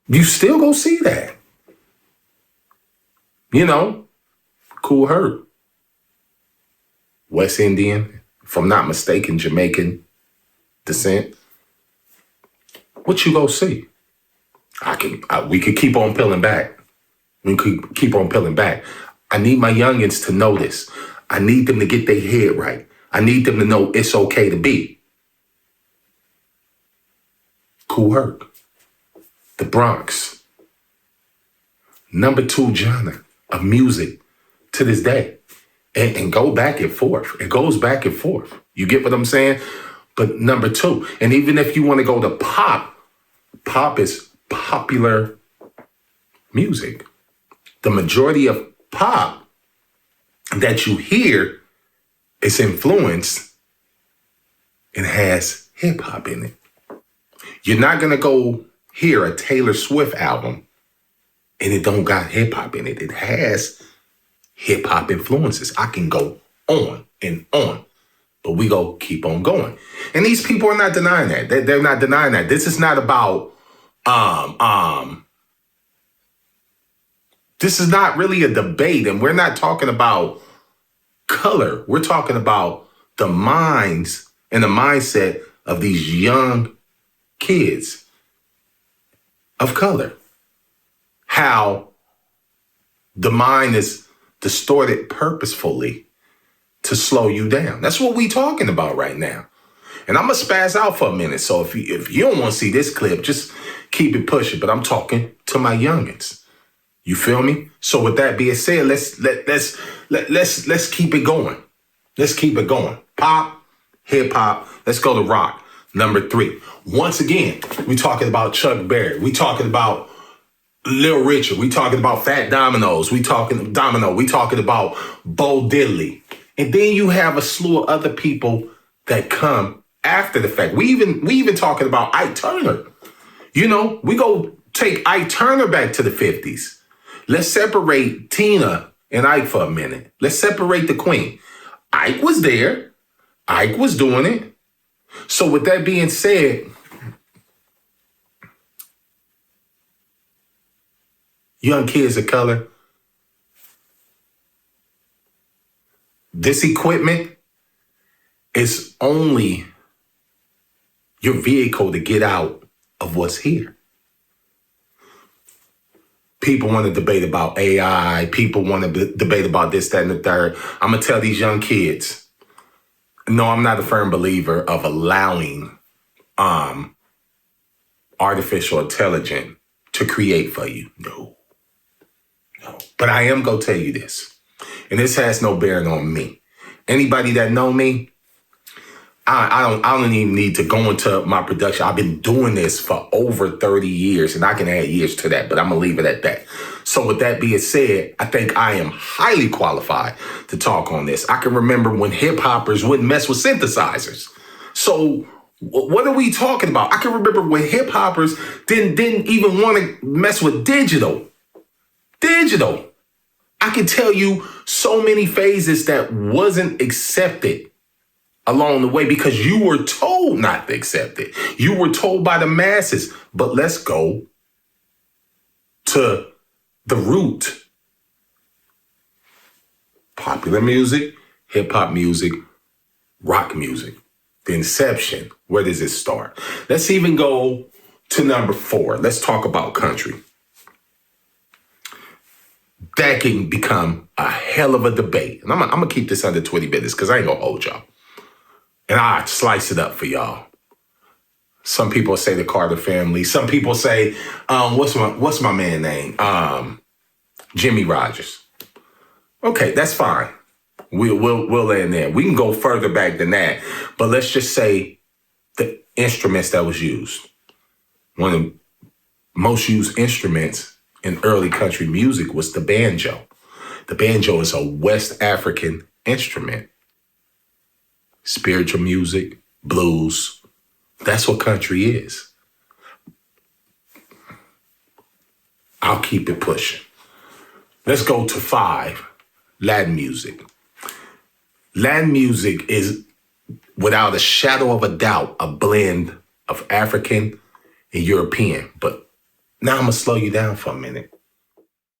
You still go see that. You know, Cool Herc, West Indian, if I'm not mistaken, Jamaican descent. What you go see? We could keep on peeling back. We could keep on peeling back. I need my youngins to know this. I need them to get their head right. I need them to know it's okay to be. Cool Herc, the Bronx, number 2 genre of music to this day. And go back and forth. It goes back and forth. You get what I'm saying? But number 2, and even if you want to go to pop, pop is popular music. The majority of pop that you hear is influenced and has hip hop in it. You're not going to go hear a Taylor Swift album and it don't got hip hop in it. It has hip hop influences. I can go on and on, but we go keep on going. And these people are not denying that. They're not denying that. This is not about, this is not really a debate, and we're not talking about color. We're talking about the minds and the mindset of these young kids of color. How the mind is distorted purposefully to slow you down. That's what we talking about right now. And I'm going to spaz out for a minute. So if you don't want to see this clip, just keep it pushing. But I'm talking to my youngins. You feel me? So with that being said, let's keep it going. Let's keep it going. Pop, hip hop. Let's go to rock. Number 3. Once again, we talking about Chuck Berry. We talking about Lil Richard. We talking about Fat Dominoes. We talking Domino. We talking about Bo Diddley. And then you have a slew of other people that come after the fact. We even talking about Ike Turner. You know, we go take Ike Turner back to the 50s. Let's separate Tina and Ike for a minute. Let's separate the Queen. Ike was there. Ike was doing it. So with that being said, young kids of color, this equipment is only your vehicle to get out of what's here. People want to debate about AI. People want to debate about this, that, and the third. I'm going to tell these young kids, no, I'm not a firm believer of allowing artificial intelligence to create for you. No. But I am going to tell you this, and this has no bearing on me. Anybody that know me, I don't even need to go into my production. I've been doing this for over 30 years, and I can add years to that, but I'm going to leave it at that. So with that being said, I think I am highly qualified to talk on this. I can remember when hip hoppers wouldn't mess with synthesizers. So what are we talking about? I can remember when hip hoppers didn't even want to mess with digital. I can tell you so many phases that wasn't accepted along the way because you were told not to accept it. You were told by the masses. But let's go to the root. Popular music, hip hop music, rock music. The inception. Where does it start? Let's even go to number 4. Let's talk about country. That can become a hell of a debate. And I'm going to keep this under 20 minutes because I ain't going to hold y'all. And I slice it up for y'all. Some people say the Carter family. Some people say, what's my man name? Jimmy Rogers. Okay, that's fine. We'll end there. We can go further back than that. But let's just say the instruments that was used. One of the most used instruments in early country music was the banjo. The banjo is a West African instrument. Spiritual music, blues. That's what country is. I'll keep it pushing. Let's go to 5, Latin music. Latin music is, without a shadow of a doubt, a blend of African and European. But Now I'm going to slow you down for a minute.